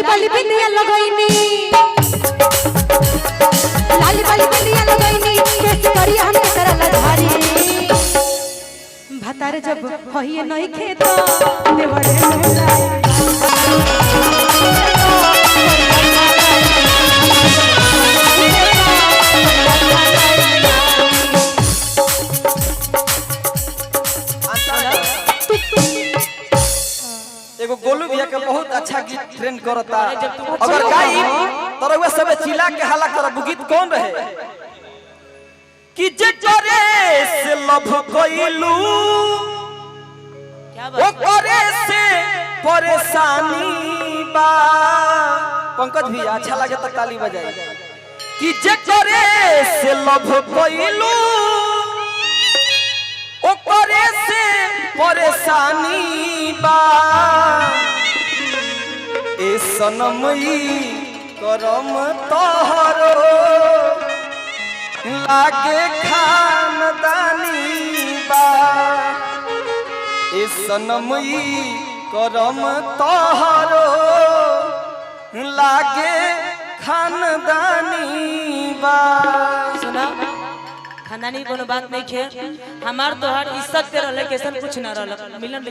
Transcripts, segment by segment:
बाली बिंदिया लगैनी लाली बाली बिंदिया लगैनी केस करी हम करल धारी भतार जब होइए नहीं खेत देवरे मेला एगो गोलू भैया के बहुत अच्छा गीत ट्रेंड करता अगर गाई तो रउआ सब चिल्ला के हल्ला करब गीत कौन रहे कि जे करे से लव कइलू ओ करे से परेशानी बा पंकज भैया अच्छा लगे तो ताली बजाए कि जे करे से लव कइलू ओ करे से परेशानी बा ए सनमई करम तोहरो लागे खानदानी बा ए सनमई करम तोहरो लागे खानदानी बा सुना खानदानी कोनो बात नहीं खे हमार तोहार इज्जत के रहले कैसन कुछ ना रहल मिलन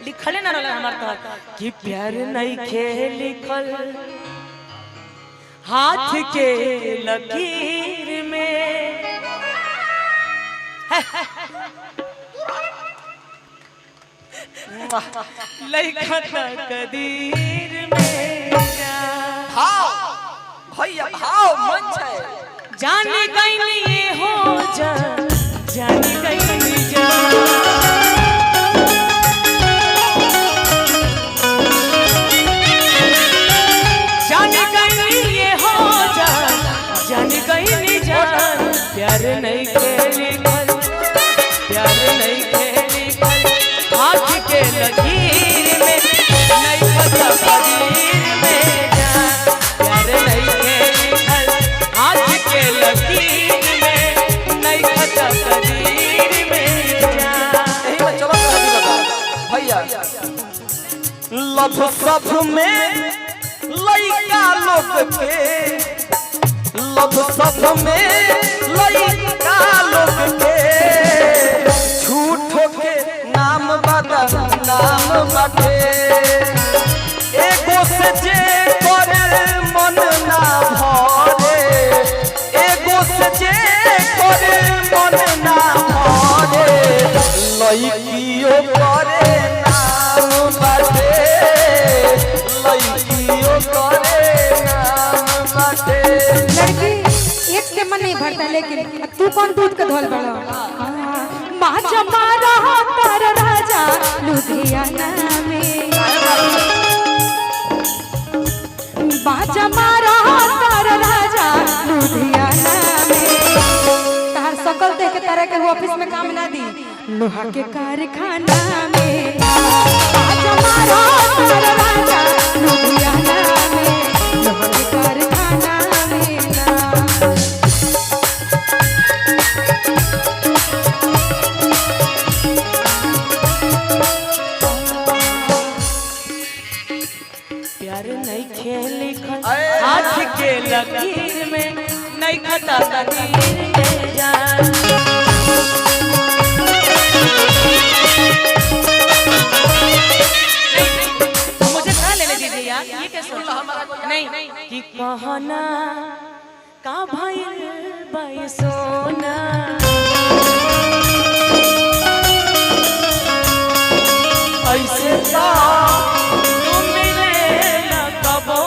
लिखले ना रहल हमार तोहार कि प्यार नहीं खे लिखल हाथ के लकीर में लिखत कदीर में भाव भैया भाव मन है जाने गई ये हो जा जाने गई जा जाने गई ये हो जा जाने गई जा प्यार नहीं खेली प्यार नहीं खेली हाथ के लकीर में नहीं पता कदीर में जा प्यार नहीं खेली हाथ के लकीर में नहीं पता कदीर में जा यही में चलो भैया लव सब में लइका लोग के लव सब में लइका लोग के झूठो के नाम बदल नाम बाटे एगो से जे करे मन ना भरे एगो से जे करे मन ना भरे लइकियो करे नाम बाटे लइकियो करे नाम बाटे लड़की एक से मन नहीं भरता लेकिन तू कौन दूध का धोल बड़ा माँ जमा रहा तार राजा लुधियाना में बाजा मारा तार राजा लुधियाना में तार सकल देख के तरह के ऑफिस में काम ना दी लोहा के कारखाना में बाजा मारा तार राजा लुधियाना में लोहा के कारखाना में ना प्यार नहीं खेली हाथ के लकीर में नहीं खता कदीर में जा मुझे कहाँ लेने दीजिए यार ये कैसे नहीं कि कहना का भाई बाई सोना ऐसे तो तुम मिले न कबो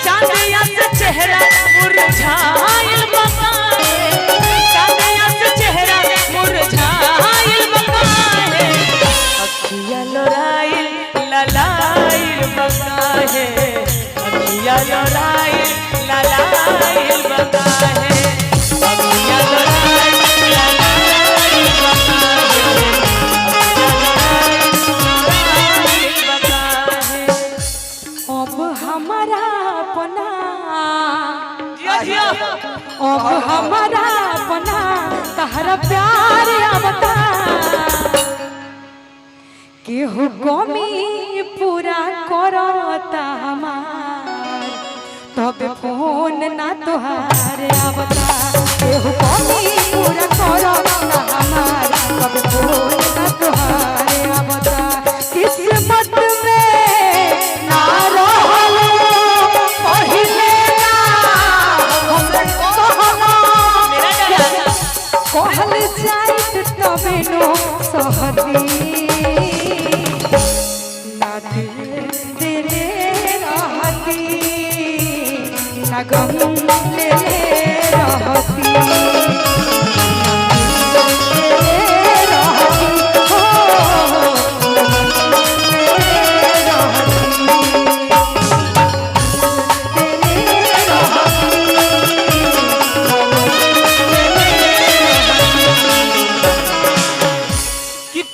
चांदिया से चेहरा मुरझायल बकाए चांदिया से चेहरा मुरझायल बकाए अखिया लोराइल ललाइल बकाए अखिया लोराइल ललाइल बकाए अखिया लोराइल अब हमारा अपना तहरा प्यार आवता केहू कमी पूरा करता हमार तब फोन ना तोहार आवता केहू कमी पूरा करता हमार तब फोन ना तोहार आवता किस्मत में ना रहलो पहिले ना हमरे कहल जाइत तबे नो सहदी ना दिल रहती ना गम ले रहती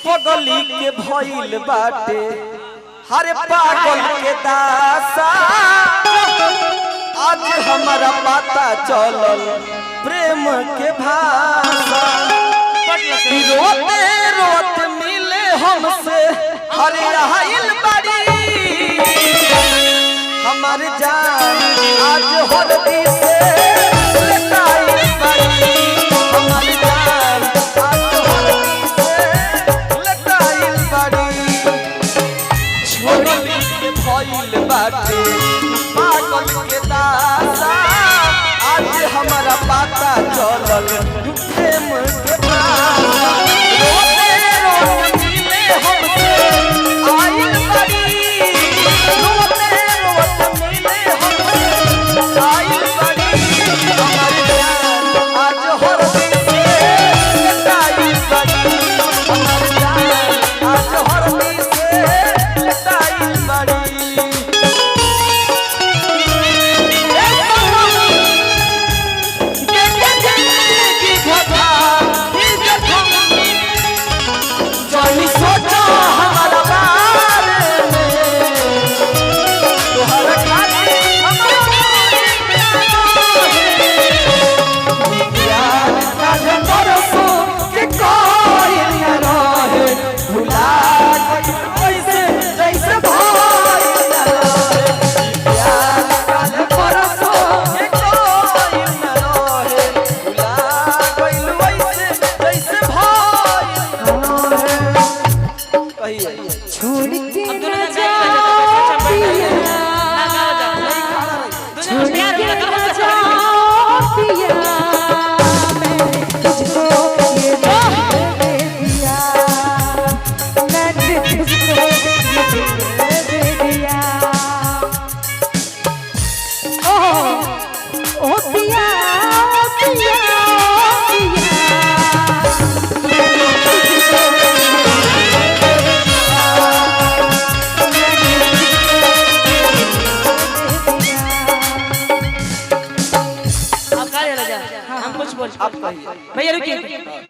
पगली के भइल बाटे हरे पागल के दासा आज हमारा पता चलल प्रेम के भाषा रोते रोते मिले हमसे हरे आइल बड़ी हमार जान आज हल्दी से लटाइल बड़ी हमार जान आज हल्दी से लटाइल बड़ी छोड़ी के भइल बाटे पागल के दासा आज हमारा पता चलल प्रेम के भाषा रोते रोते मिले हमसे आइल बड़ी रोते रोते मिले हमसे आइल बड़ी हमार जान आज हल्दी से लटाइल बड़ी हमार जान आज हल्दी से लटाइल बड़ी छोड़ के न जाओ पिया छोड़ के न जाओ पिया मैंने तुझको ये दिल दे दिया मैंने तुझको ये दिल दे दिया ओ पिया पिया पिया हम कुछ बोल आप कहिए भैया रुकिए